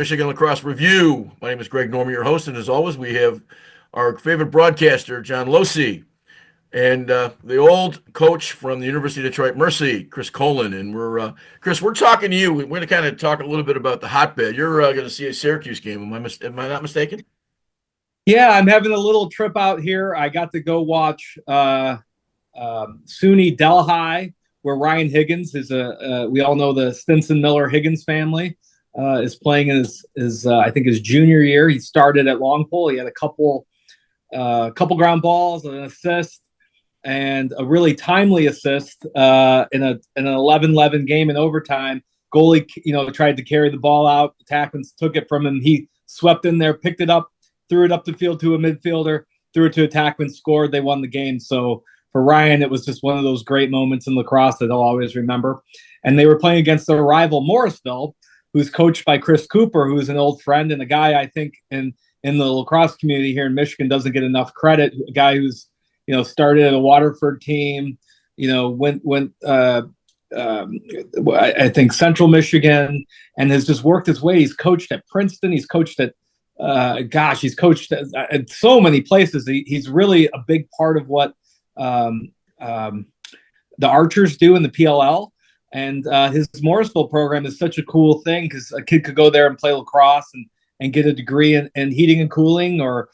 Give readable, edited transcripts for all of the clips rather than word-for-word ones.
Michigan Lacrosse Review. My name is Greg Norman, your host, and as always, we have our favorite broadcaster, John Losey, and the old coach from the University of Detroit, Mercy, Chris Colin. And Chris, we're talking to you. We're going to kind of talk a little bit about the hotbed. You're going to see a Syracuse game. Am I not mistaken? Yeah, I'm having a little trip out here. I got to go watch SUNY Delhi, where Ryan Higgins is we all know the Stinson Miller Higgins family, is playing in his I think his junior year. He started at long pole. He had a couple ground balls, an assist, and a really timely assist in an 11-11 game in overtime. Goalie, tried to carry the ball out. Attackman took it from him. He swept in there, picked it up, threw it up the field to a midfielder, threw it to Attackman, scored. They won the game. So for Ryan, it was just one of those great moments in lacrosse that he'll always remember. And they were playing against their rival Morrisville, who's coached by Chris Cooper, who's an old friend and a guy I think in the lacrosse community here in Michigan doesn't get enough credit. A guy who's started at a Waterford team, went I think Central Michigan, and has just worked his way. He's coached at Princeton. He's coached at he's coached at so many places. He's really a big part of what the Archers do in the PLL. And his Morrisville program is such a cool thing because a kid could go there and play lacrosse and get a degree in heating and cooling or,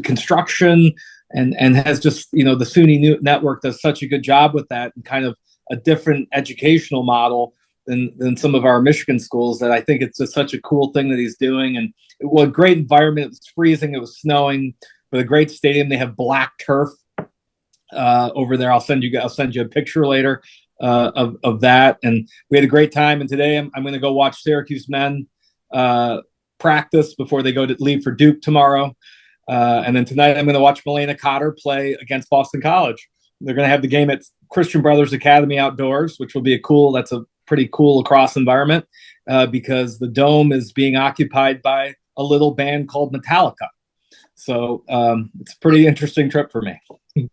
construction and has just, the SUNY network does such a good job with that and kind of a different educational model than some of our Michigan schools that I think it's just such a cool thing that he's doing. And a great environment. It was freezing. It was snowing with a great stadium. They have black turf over there. I'll send you a picture later of that. And we had a great time. And today I'm going to go watch Syracuse men practice before they leave for Duke tomorrow. And then tonight I'm going to watch Milena Cotter play against Boston College. They're going to have the game at Christian Brothers Academy outdoors, which will be that's a pretty cool lacrosse environment because the dome is being occupied by a little band called Metallica. So it's a pretty interesting trip for me.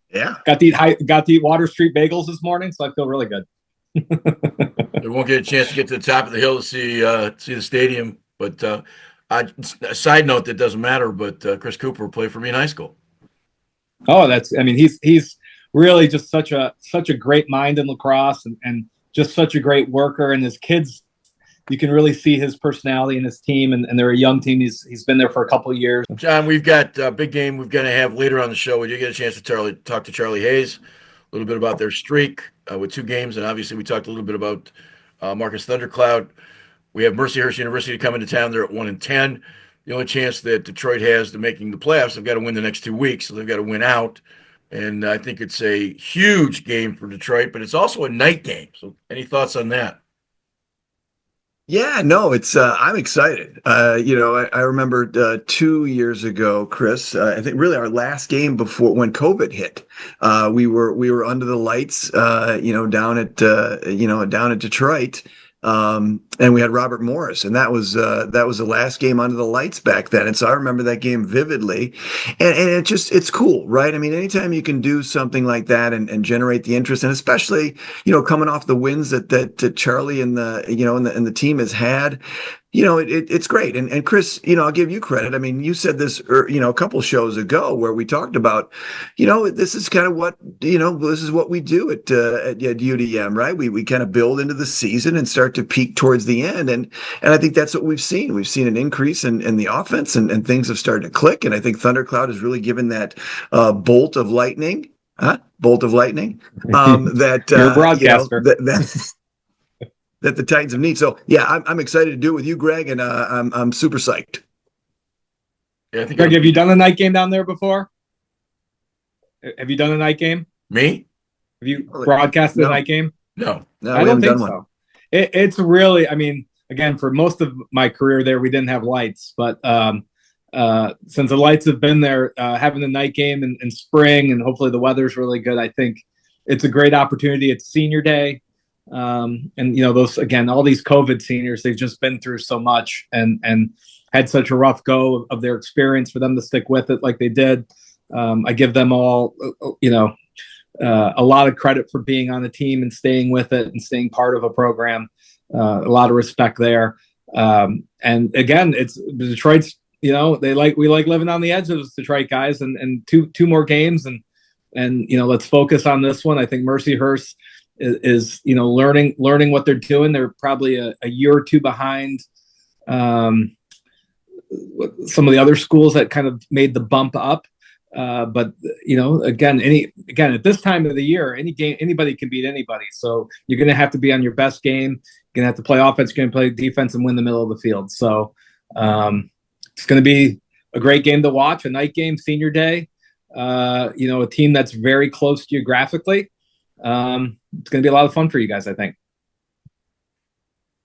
Yeah. Got to eat Water Street bagels this morning, so I feel really good. We won't get a chance to get to the top of the hill to see the stadium, but a side note that doesn't matter. But Chris Cooper played for me in high school. Oh, he's really just such a great mind in lacrosse and just such a great worker. And his kids, you can really see his personality in his team, and they're a young team. He's been there for a couple of years. John, we've got a big game we're going to have later on the show. We did get a chance to talk to Charlie Hayes a little bit about their streak with 2 games, and obviously we talked a little bit about Marcus Thundercloud. We have Mercyhurst University coming to town. They're at 1-10. The only chance that Detroit has to making the playoffs, they've got to win the next 2 weeks, so they've got to win out. And I think it's a huge game for Detroit, but it's also a night game. So any thoughts on that? Yeah, no, it's I'm excited. I remember 2 years ago, Chris, I think really our last game before when COVID hit, we were under the lights, down at Detroit. And we had Robert Morris, and that was the last game under the lights back then. And so I remember that game vividly, and it's cool, right? I mean, anytime you can do something like that and generate the interest, and especially, coming off the wins that Charlie and the team has had, it's great. And Chris, I'll give you credit. I mean, you said this, a couple shows ago where we talked about, this is kind of what, this is what we do at UDM, right? We kind of build into the season and start to peak towards the end. And I think that's what we've seen. We've seen an increase in the offense and things have started to click. And I think Thundercloud has really given that bolt of lightning. That you're a broadcaster. That the Titans have need. So yeah, I'm excited to do it with you, Greg, and I'm super psyched. Yeah, Greg, have you done a night game down there before? Have you done a night game? Me? Have you broadcasted a night game? No, I don't think so. It's really, again, for most of my career there, we didn't have lights, but since the lights have been there, having a night game in spring, and hopefully the weather's really good, I think it's a great opportunity. It's senior day. And those, again, all these COVID seniors, they've just been through so much and had such a rough go of their experience. For them to stick with it like they did, I give them all a lot of credit for being on the team and staying with it and staying part of a program. A lot of respect there. And again, it's Detroit's. We like living on the edge of those Detroit guys, and two more games, and let's focus on this one. I think Mercyhurst is learning what they're doing. They're probably a year or two behind some of the other schools that kind of made the bump up. But again, at this time of the year, anybody can beat anybody. So you're going to have to be on your best game. You're going to have to play offense. You're going to play defense and win the middle of the field. So it's going to be a great game to watch. A night game, senior day. A team that's very close geographically. It's going to be a lot of fun for you guys, I think.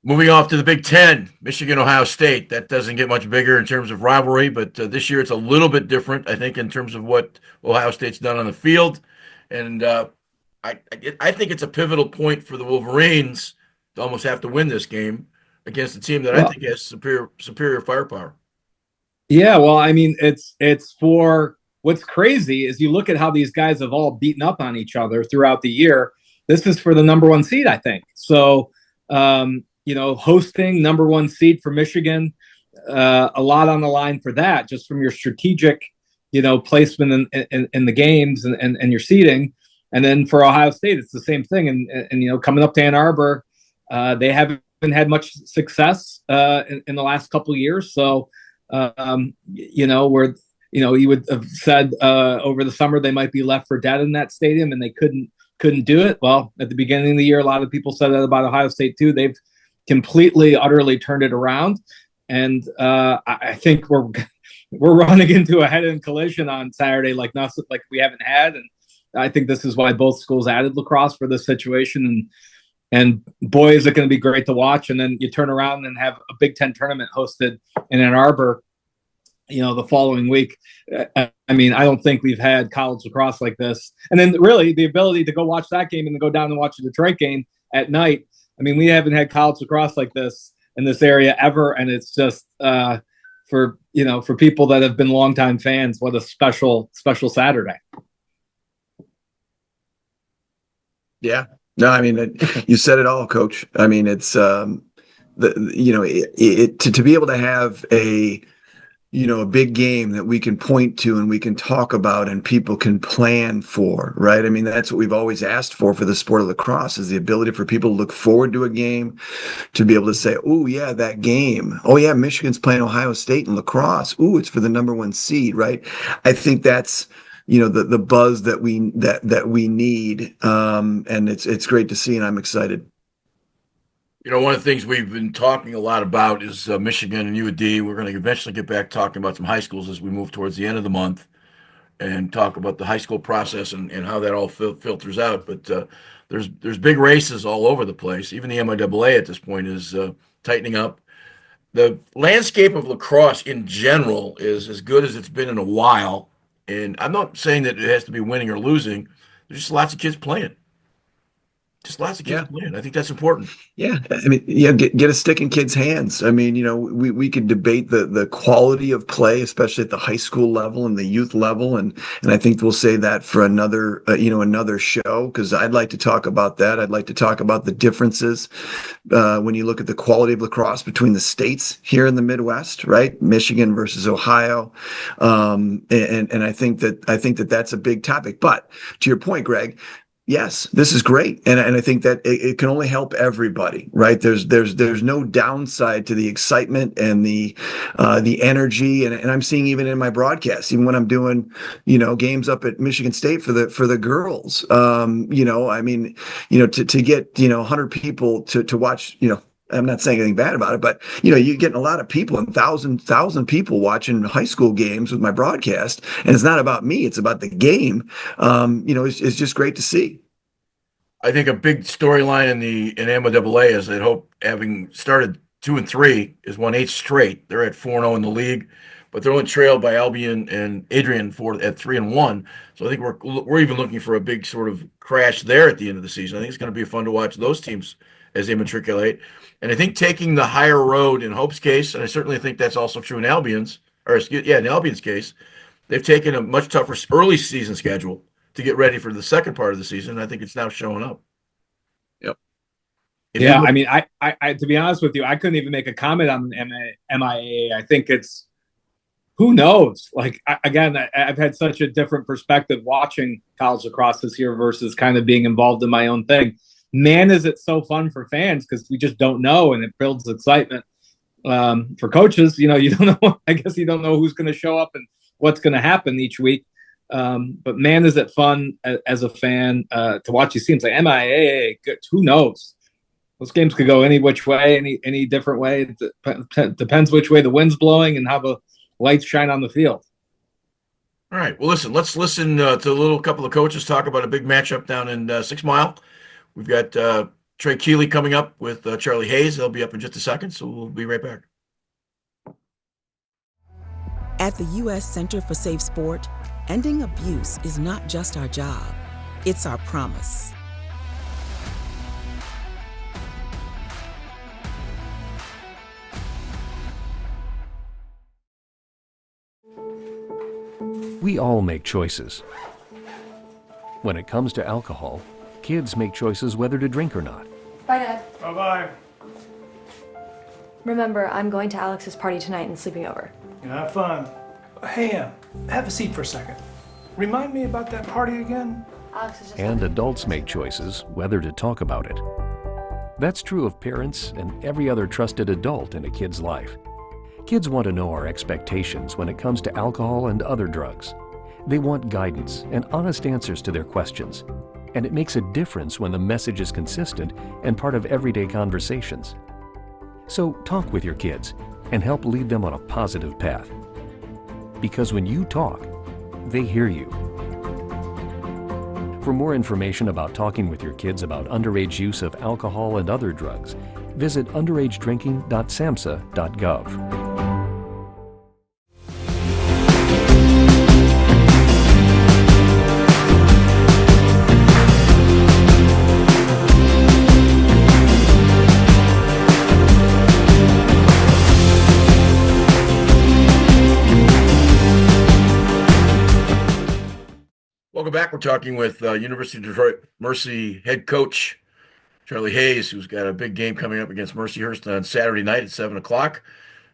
Moving off to the Big Ten, Michigan, Ohio State. That doesn't get much bigger in terms of rivalry, but this year it's a little bit different, I think, in terms of what Ohio State's done on the field. And I think it's a pivotal point for the Wolverines to almost have to win this game against a team that I think has superior firepower. Yeah, well, I mean, it's for what's crazy is you look at how these guys have all beaten up on each other throughout the year. This is for the number one seed, I think. So, hosting number one seed for Michigan, a lot on the line for that, just from your strategic, placement in the games and your seeding. And then for Ohio State, it's the same thing. And coming up to Ann Arbor, they haven't had much success in the last couple of years. So, where you would have said over the summer they might be left for dead in that stadium, and they couldn't do it. Well, at the beginning of the year, a lot of people said that about Ohio State too. They've completely, utterly turned it around, and I think we're running into a head-on collision on Saturday like we haven't had. And I think this is why both schools added lacrosse for this situation. And boy, is it going to be great to watch. And then you turn around and have a Big Ten tournament hosted in Ann Arbor, the following week. I mean, I don't think we've had college lacrosse like this. And then really the ability to go watch that game and then go down and watch the Detroit game at night. I mean, we haven't had college lacrosse like this in this area ever. And it's just for people that have been longtime fans, what a special Saturday. Yeah. No, I mean, you said it all, Coach. I mean, it's to be able to have a big game that we can point to and we can talk about and people can plan for, right? I mean, that's what we've always asked for the sport of lacrosse, is the ability for people to look forward to a game, to be able to say, oh yeah, that game. Oh yeah, Michigan's playing Ohio State in lacrosse. Ooh, it's for the number one seed, right? I think that's the buzz that we need, and it's great to see, and I'm excited. One of the things we've been talking a lot about is Michigan and UD. We're going to eventually get back talking about some high schools as we move towards the end of the month and talk about the high school process and how that all filters out. But there's big races all over the place. Even the MIAA at this point is tightening up. The landscape of lacrosse in general is as good as it's been in a while. And I'm not saying that it has to be winning or losing. There's just lots of kids playing. Just lots of kids playing. I think that's important. Yeah, I mean, get a stick in kids' hands. I mean, we could debate the quality of play, especially at the high school level and the youth level, and I think we'll say that for another another show, because I'd like to talk about that. I'd like to talk about the differences when you look at the quality of lacrosse between the states here in the Midwest, right? Michigan versus Ohio, and I think that that's a big topic. But to your point, Greg. Yes, this is great, and I think that it can only help everybody, right? There's no downside to the excitement and the energy, and I'm seeing even in my broadcast, even when I'm doing games up at Michigan State for the girls, I mean, to get 100 people to watch, I'm not saying anything bad about it, but you're getting a lot of people, and thousand people watching high school games with my broadcast, and it's not about me; it's about the game. It's just great to see. I think a big storyline in MIAA is that Hope, having started 2-3, is won 8 straight. They're at 4-0 in the league, but they're only trailed by Albion and Adrian at 3-1. So I think we're even looking for a big sort of crash there at the end of the season. I think it's going to be fun to watch those teams as they matriculate. And I think taking the higher road in Hope's case, and I certainly think that's also true in in Albion's case, they've taken a much tougher early season schedule to get ready for the second part of the season. I think it's now showing up. Yep. Yeah, I mean, I to be honest with you, I couldn't even make a comment on MIAA. I think it's who knows. Like again, I've had such a different perspective watching college lacrosse this year versus kind of being involved in my own thing. Man, is it so fun for fans because we just don't know, and it builds excitement. For coaches, you don't know. I guess you don't know who's going to show up and what's going to happen each week. But man, is it fun as a fan to watch these teams like MIAA. Who knows? Those games could go any which way, any different way. It depends which way the wind's blowing and how the lights shine on the field. All right. Well, listen. Let's listen to a little couple of coaches talk about a big matchup down in 6 Mile. We've got Trey Keeley coming up with Charlie Hayes. They'll be up in just a second, so we'll be right back. At the U.S. Center for Safe Sport, ending abuse is not just our job, it's our promise. We all make choices. When it comes to alcohol, kids make choices whether to drink or not. Bye, Dad. Bye-bye. Remember, I'm going to Alex's party tonight and sleeping over. Have fun. Hey, have a seat for a second. Remind me about that party again? Alex is just And adults make choices whether to talk about it. That's true of parents and every other trusted adult in a kid's life. Kids want to know our expectations when it comes to alcohol and other drugs. They want guidance and honest answers to their questions. And it makes a difference when the message is consistent and part of everyday conversations. So talk with your kids and help lead them on a positive path. Because when you talk, they hear you. For more information about talking with your kids about underage use of alcohol and other drugs, visit underagedrinking.samhsa.gov. Welcome back. We're talking with University of Detroit Mercy head coach Charlie Hayes, who's got a big game coming up against Mercyhurst on Saturday night at 7 o'clock.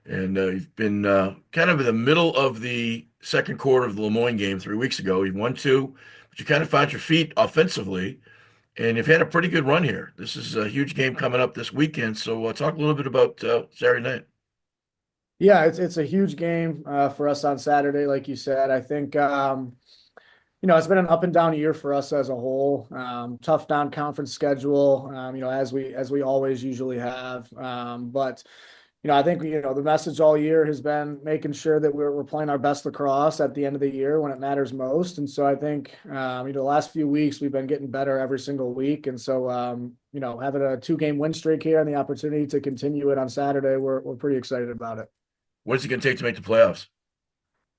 And you've been kind of in the middle of the second quarter of the Lemoyne game 3 weeks ago. You've won 2, but you kind of found your feet offensively, and you've had a pretty good run here. This is a huge game coming up this weekend. So talk a little bit about Saturday night. Yeah, it's a huge game for us on Saturday, like you said. I think it's been an up and down year for us as a whole. Tough non-conference schedule, as we always usually have. But I think the message all year has been making sure that we're playing our best lacrosse at the end of the year when it matters most. And so I think the last few weeks we've been getting better every single week. And so having a 2-game win streak here and the opportunity to continue it on Saturday, we're pretty excited about it. What is it going to take to make the playoffs?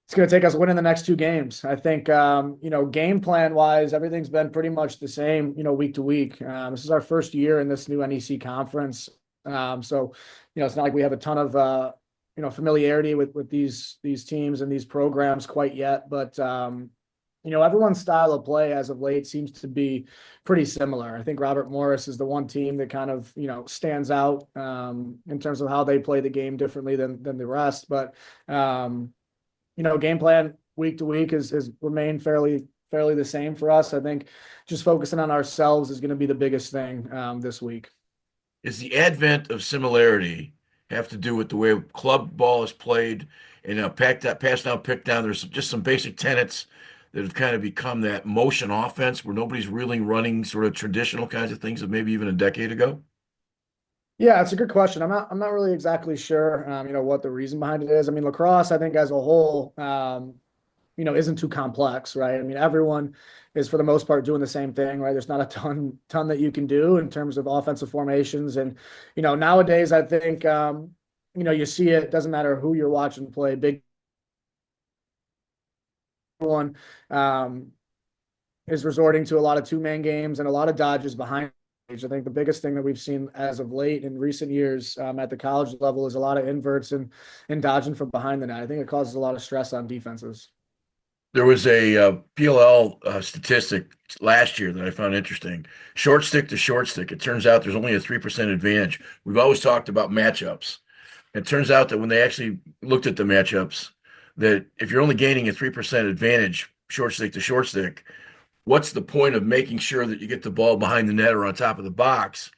It's going to take us winning the next 2 games. I think, game plan wise, everything's been pretty much the same, week to week. This is our first year in this new NEC conference. So it's not like we have a ton of, familiarity with these teams and these programs quite yet, but, everyone's style of play as of late seems to be pretty similar. I think Robert Morris is the one team that kind of, stands out, in terms of how they play the game differently than the rest. But, game plan week to week is remained fairly the same for us. I think just focusing on ourselves is going to be the biggest thing this week. Is the advent of similarity have to do with the way club ball is played and pass down, pick down? There's just some basic tenets that have kind of become that motion offense where nobody's really running sort of traditional kinds of things of maybe even a decade ago. Yeah, it's a good question. I'm not really exactly sure, what the reason behind it is. I mean, lacrosse, I think as a whole, isn't too complex, right? I mean, everyone is for the most part doing the same thing, right? There's not a ton that you can do in terms of offensive formations. And, nowadays I think, you see it doesn't matter who you're watching play. Big one is resorting to a lot of 2-man games and a lot of dodges behind. I think the biggest thing that we've seen as of late in recent years at the college level is a lot of inverts and dodging from behind the net. I think it causes a lot of stress on defenses. There was a PLL statistic last year that I found interesting. Short stick to short stick. It turns out there's only a 3% advantage. We've always talked about matchups. It turns out that when they actually looked at the matchups, that if you're only gaining a 3% advantage, short stick to short stick, what's the point of making sure that you get the ball behind the net or on top of the box?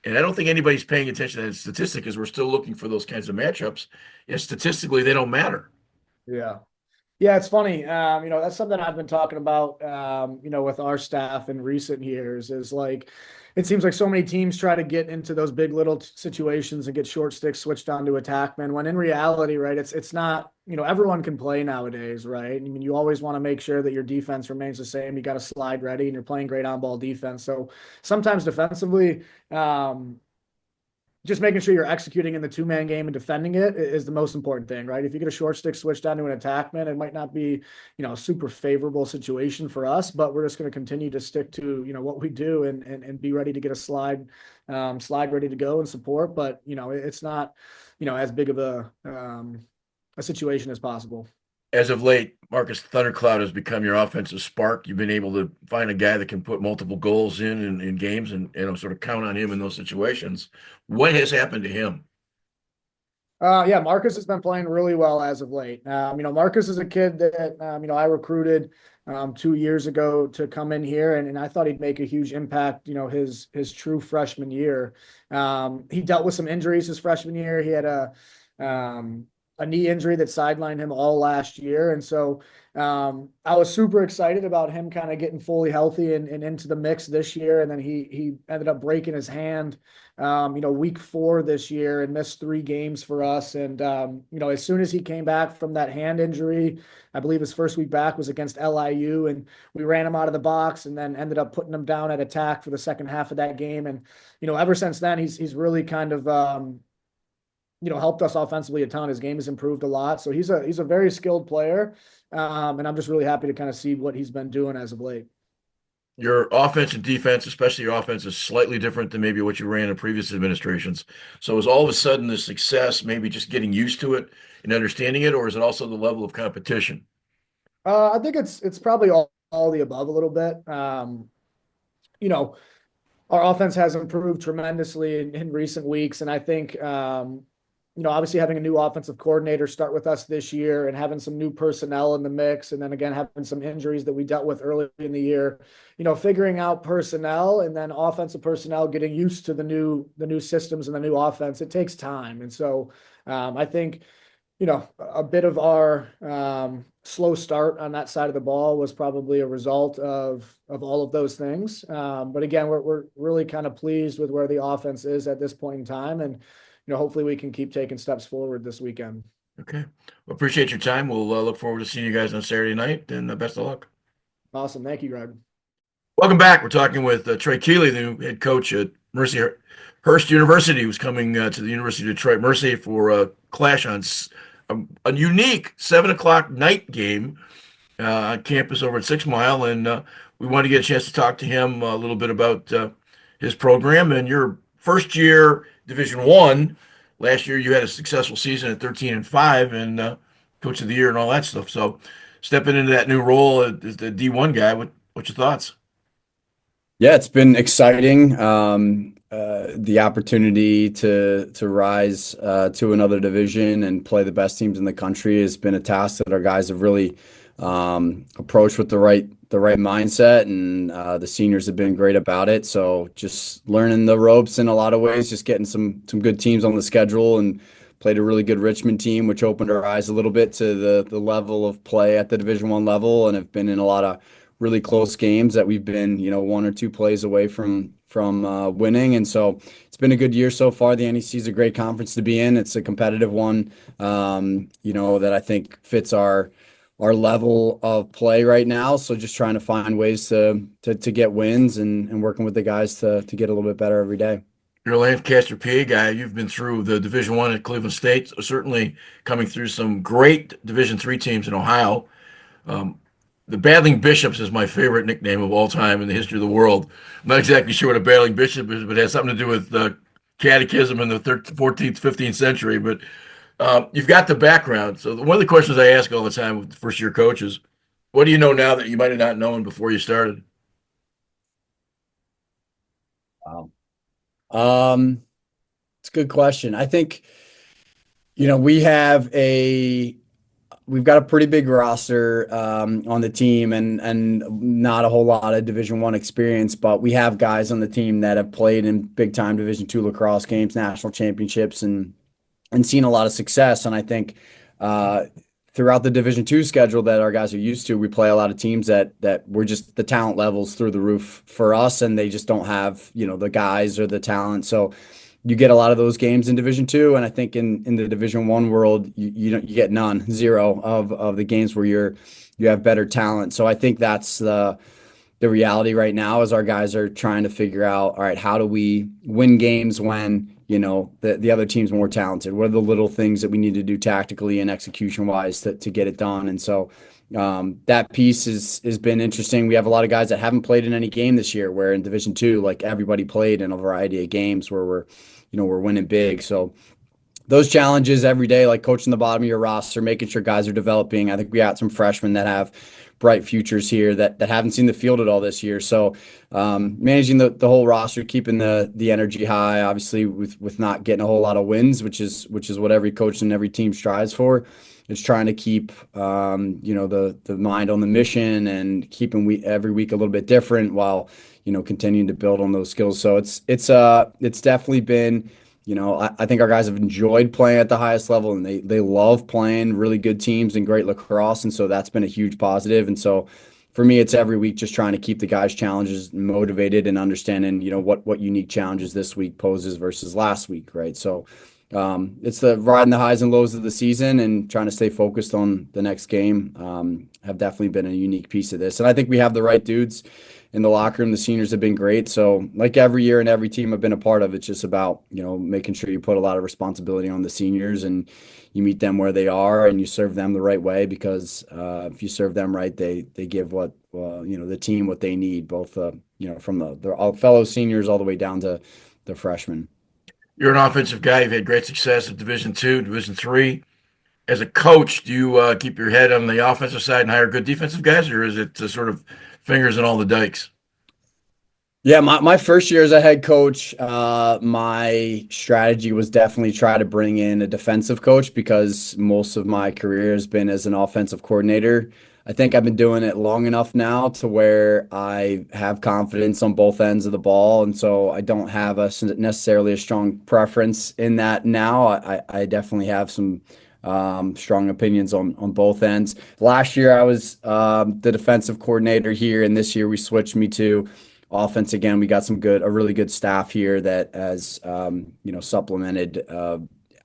And I don't think anybody's paying attention to that statistic because we're still looking for those kinds of matchups. And statistically, they don't matter. Yeah. Yeah, it's funny. That's something I've been talking about, with our staff in recent years is like, it seems like so many teams try to get into those big little situations and get short sticks switched on to attackmen when in reality, right, it's not, everyone can play nowadays, right? I mean, you always want to make sure that your defense remains the same. You got to slide ready and you're playing great on ball defense. So sometimes defensively, just making sure you're executing in the two-man game and defending it is the most important thing, right? If you get a short stick switched onto an attackman, it might not be, a super favorable situation for us, but we're just going to continue to stick to, what we do and be ready to get a slide ready to go and support. But, it's not, as big of a situation as possible. As of late, Marcus Thundercloud has become your offensive spark. You've been able to find a guy that can put multiple goals in games and sort of count on him in those situations. What has happened to him? Yeah, Marcus has been playing really well as of late. Marcus is a kid that, I recruited 2 years ago to come in here, and I thought he'd make a huge impact, his true freshman year. He dealt with some injuries his freshman year. He had a knee injury that sidelined him all last year. And so I was super excited about him kind of getting fully healthy and into the mix this year. And then he ended up breaking his hand, week 4 this year and missed 3 games for us. And, as soon as he came back from that hand injury, I believe his first week back was against LIU, and we ran him out of the box and then ended up putting him down at attack for the second half of that game. And, ever since then, he's really kind of, helped us offensively a ton. His game has improved a lot. So he's a very skilled player. And I'm just really happy to kind of see what he's been doing as of late. Your offense and defense, especially your offense, is slightly different than maybe what you ran in previous administrations. So is all of a sudden the success maybe just getting used to it and understanding it, or is it also the level of competition? I think it's probably all the above a little bit. Our offense has improved tremendously in recent weeks. And I think, obviously having a new offensive coordinator start with us this year and having some new personnel in the mix, and then again, having some injuries that we dealt with early in the year, figuring out personnel and then offensive personnel, getting used to the new systems and the new offense, it takes time. And so I think, a bit of our slow start on that side of the ball was probably a result of all of those things. But again, we're really kind of pleased with where the offense is at this point in time. And, hopefully we can keep taking steps forward this weekend. Okay. Well, appreciate your time. We'll look forward to seeing you guys on Saturday night, and best of luck. Awesome. Thank you, Greg. Welcome back. We're talking with Trey Keeley, the new head coach at Mercyhurst University, who's coming to the University of Detroit Mercy for a clash on a unique 7 o'clock night game on campus over at 6 Mile. And we wanted to get a chance to talk to him a little bit about his program and your first year Division I. Last year you had a successful season at 13-5 and coach of the year and all that stuff. So stepping into that new role as the D1 guy, what's your thoughts? Yeah, it's been exciting. The opportunity to rise to another division and play the best teams in the country has been a task that our guys have really approached with the right mindset, and the seniors have been great about it. So just learning the ropes in a lot of ways, just getting some good teams on the schedule, and played a really good Richmond team, which opened our eyes a little bit to the level of play at the Division I level, and have been in a lot of really close games that we've been, 1 or 2 plays away from winning. And so it's been a good year so far. The NEC is a great conference to be in. It's a competitive one, that I think fits our level of play right now. So just trying to find ways to get wins and working with the guys to get a little bit better every day. You're a Lancaster, PA guy. You've been through the Division I at Cleveland State, certainly coming through some great Division III teams in Ohio. The Battling Bishops is my favorite nickname of all time in the history of the world. I'm not exactly sure what a Battling Bishop is, but it has something to do with catechism in the 14th, 15th century. But you've got the background. So one of the questions I ask all the time with first-year coaches, What do you know now that you might have not known before you started? Wow. Um, it's a good question. I think, you know, we've got a pretty big roster on the team and not a whole lot of Division I experience, but we have guys on the team that have played in big time Division II lacrosse games, national championships, and seen a lot of success. And I think uh, throughout the Division II schedule that our guys are used to, we play a lot of teams that we're just the talent levels through the roof for us, and they just don't have, you know, the guys or the talent. So you get a lot of those games in Division II, and I think in the Division I world, you get none, zero of the games where you have better talent. So I think that's the reality right now is our guys are trying to figure out, all right, how do we win games when, you know, the other team's more talented? What are the little things that we need to do tactically and execution wise to get it done? And so that piece has been interesting. We have a lot of guys that haven't played in any game this year, where in Division II, like everybody played in a variety of games where we're winning big. So those challenges every day, like coaching the bottom of your roster, making sure guys are developing. I think we got some freshmen that have bright futures here that haven't seen the field at all this year. So managing the whole roster, keeping the energy high, obviously with not getting a whole lot of wins, which is what every coach and every team strives for. It's trying to keep the mind on the mission and keeping every week a little bit different while continuing to build on those skills. So it's definitely been. I think our guys have enjoyed playing at the highest level, and they love playing really good teams and great lacrosse, and so that's been a huge positive. And so for me, it's every week just trying to keep the guys' challenges motivated and understanding, what unique challenges this week poses versus last week, right? So it's the riding the highs and lows of the season and trying to stay focused on the next game have definitely been a unique piece of this. And I think we have the right dudes in the locker room. The seniors have been great. So like every year and every team I've been a part of, it's just about, making sure you put a lot of responsibility on the seniors and you meet them where they are and you serve them the right way, because if you serve them right, they give the team what they need, both, from their fellow seniors all the way down to the freshmen. You're an offensive guy. You've had great success at Division II, Division III. As a coach, do you keep your head on the offensive side and hire good defensive guys, or is it sort of fingers in all the dikes? Yeah, my first year as a head coach, my strategy was definitely try to bring in a defensive coach, because most of my career has been as an offensive coordinator. I think I've been doing it long enough now to where I have confidence on both ends of the ball, and so I don't have necessarily a strong preference in that now. I definitely have some strong opinions on both ends. Last year I was the defensive coordinator here, and this year we switched me to offense again. We got a really good staff here that has supplemented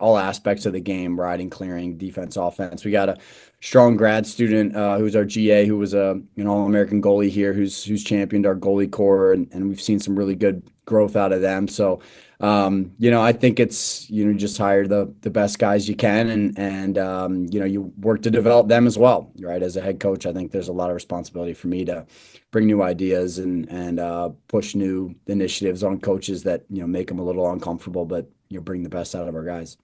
all aspects of the game: riding, clearing, defense, offense. We got a strong grad student who's our GA, who was an All-American goalie here, who's championed our goalie corps, and we've seen some really good growth out of them. So I think it's just hire the best guys you can, and you work to develop them as well, right? As a head coach, I think there's a lot of responsibility for me to bring new ideas and push new initiatives on coaches that make them a little uncomfortable, but bring the best out of our guys.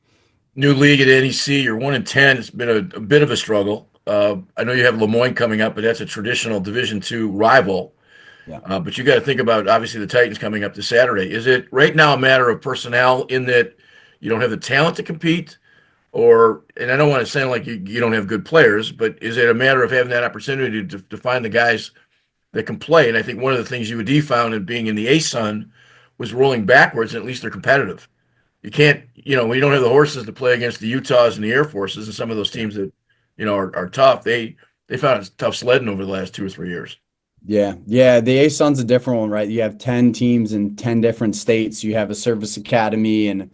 New league at NEC, you're 1-10. It's been a bit of a struggle. I know you have Lemoyne coming up, but that's a traditional Division II rival. Yeah. But you got to think about, obviously, the Titans coming up this Saturday. Is it right now a matter of personnel in that you don't have the talent to compete? And I don't want to sound like you don't have good players, but is it a matter of having that opportunity to find the guys that can play? And I think one of the things UD found in being in the ASUN was rolling backwards, and at least they're competitive. You can't, when you don't have the horses to play against the Utahs and the Air Forces and some of those teams that, are tough, they found it tough sledding over the last 2 or 3 years. Yeah. The ASUN's a different one, right? You have 10 teams in 10 different states. You have a service academy and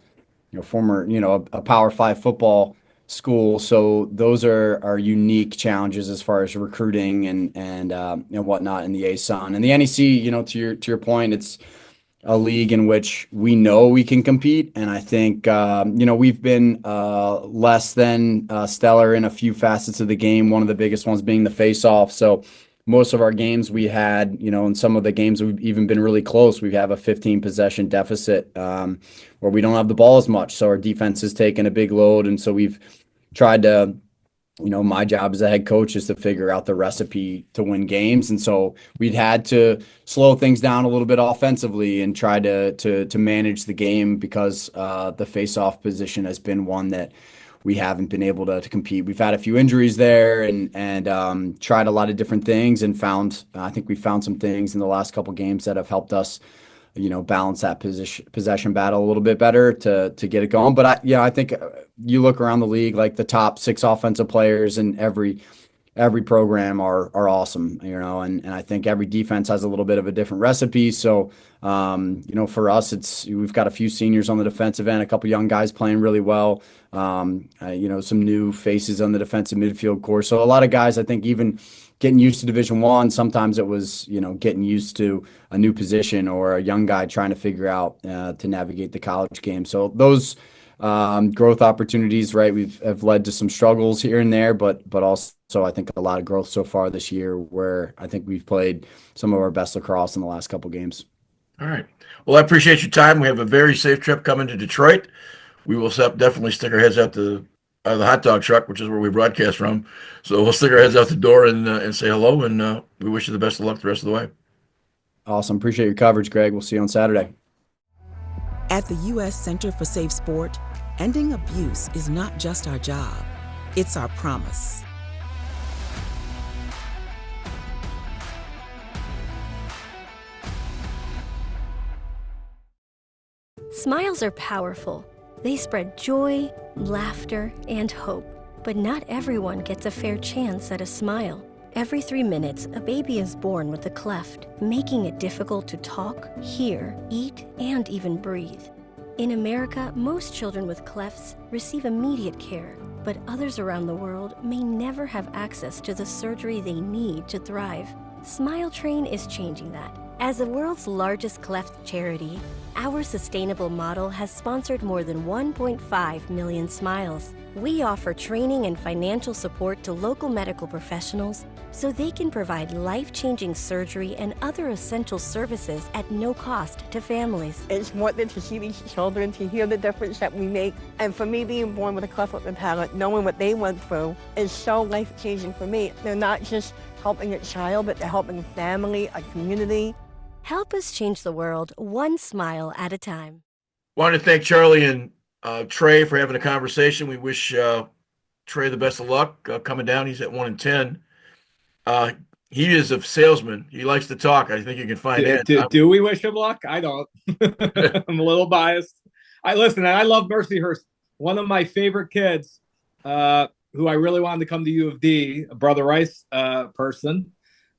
former, a Power 5 football school. So those are unique challenges as far as recruiting and whatnot in the ASUN. And the NEC, to your point, it's a league in which we know we can compete. And I think, we've been less than stellar in a few facets of the game, one of the biggest ones being the face-off. So most of our games we had, in some of the games we've even been really close. We have a 15 possession deficit where we don't have the ball as much. So our defense has taken a big load. And so we've tried to my job as a head coach is to figure out the recipe to win games. And so we'd had to slow things down a little bit offensively and try to manage the game because the face-off position has been one that we haven't been able to compete. We've had a few injuries there and tried a lot of different things and I think we found some things in the last couple games that have helped us balance that possession battle a little bit better to get it going. But I think you look around the league, like the top 6 offensive players in every program are awesome, and I think every defense has a little bit of a different recipe. So, for us, we've got a few seniors on the defensive end, a couple young guys playing really well, some new faces on the defensive midfield core. So a lot of guys, I think, even getting used to Division I, sometimes it was, getting used to a new position or a young guy trying to figure out to navigate the college game. So those growth opportunities, right, have led to some struggles here and there, but also I think a lot of growth so far this year where I think we've played some of our best lacrosse in the last couple games. All right. Well, I appreciate your time. We have a very safe trip coming to Detroit. We will definitely stick our heads out the hot dog truck, which is where we broadcast from. So we'll stick our heads out the door and say hello, and we wish you the best of luck the rest of the way. Awesome. Appreciate your coverage, Greg. We'll see you on Saturday. At the U.S. Center for Safe Sport, ending abuse is not just our job, it's our promise. Smiles are powerful. They spread joy, laughter, and hope. But not everyone gets a fair chance at a smile. Every 3 minutes, a baby is born with a cleft, making it difficult to talk, hear, eat, and even breathe. In America, most children with clefts receive immediate care, but others around the world may never have access to the surgery they need to thrive. Smile Train is changing that. As the world's largest cleft charity, our sustainable model has sponsored more than 1.5 million smiles. We offer training and financial support to local medical professionals so they can provide life-changing surgery and other essential services at no cost to families. It's important to see these children, to hear the difference that we make. And for me, being born with a cleft lip and palate, knowing what they went through is so life-changing for me. They're not just helping a child, but they're helping a family, a community. Help us change the world one smile at a time. Wanted to thank Charlie and Trey for having a conversation. We wish Trey the best of luck coming down. He's at 1-10. He is a salesman. He likes to talk. I think you can find that. Do we wish him luck? I don't. I'm a little biased. I love Mercyhurst. One of my favorite kids who I really wanted to come to U of D, a Brother Rice person,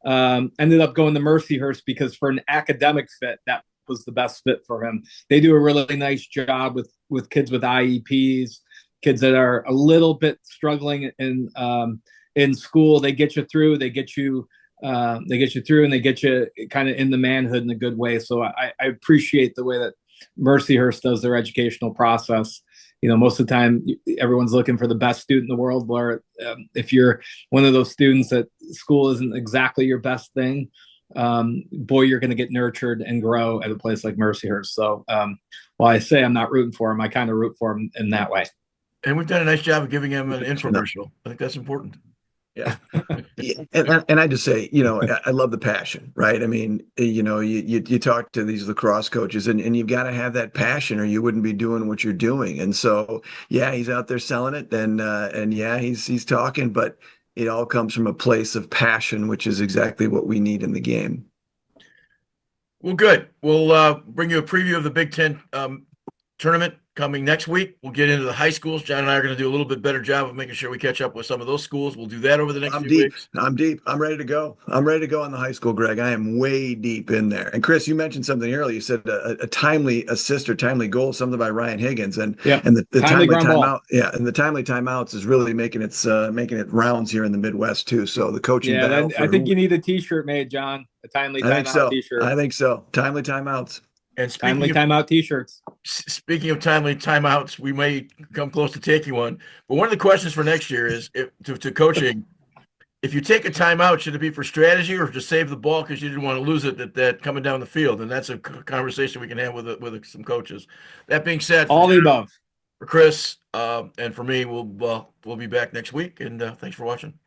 ended up going to Mercyhurst because for an academic fit, that was the best fit for him. They do a really nice job with kids with IEPs, kids that are a little bit struggling in school. They get you through. They get you through, and they get you kind of in the manhood in a good way. So I appreciate the way that Mercyhurst does their educational process. Most of the time, everyone's looking for the best student in the world. Where if you're one of those students that school isn't exactly your best thing, boy, you're going to get nurtured and grow at a place like Mercyhurst. So while I say I'm not rooting for him, I kind of root for him in that way. And we've done a nice job of giving him an infomercial. I think that's important. Yeah. And I just say, I love the passion, right? I mean, you talk to these lacrosse coaches and you've got to have that passion or you wouldn't be doing what you're doing. And so, yeah, he's out there selling it and yeah, he's talking, but it all comes from a place of passion, which is exactly what we need in the game. Well, good. We'll bring you a preview of the Big Ten tournament coming next week. We'll get into the high schools. John and I are going to do a little bit better job of making sure we catch up with some of those schools. We'll do that over the next few weeks. I'm deep. I'm ready to go. I'm ready to go on the high school, Greg. I am way deep in there. And Chris, you mentioned something earlier. You said a timely assist or timely goal, something by Ryan Higgins, and the timely timeout. Yeah, and the timely timeouts is really making it rounds here in the Midwest too. So the coaching. Yeah, I think you need a T-shirt made, John. A timely timeout T-shirt. I think so. Timely timeouts. And timely timeout T-shirts. Speaking of timely timeouts, we may come close to taking one. But one of the questions for next year is to coaching: if you take a timeout, should it be for strategy or just save the ball because you didn't want to lose it that coming down the field? And that's a conversation we can have with some coaches. That being said, all the above. For Chris and for me, we'll be back next week. And thanks for watching.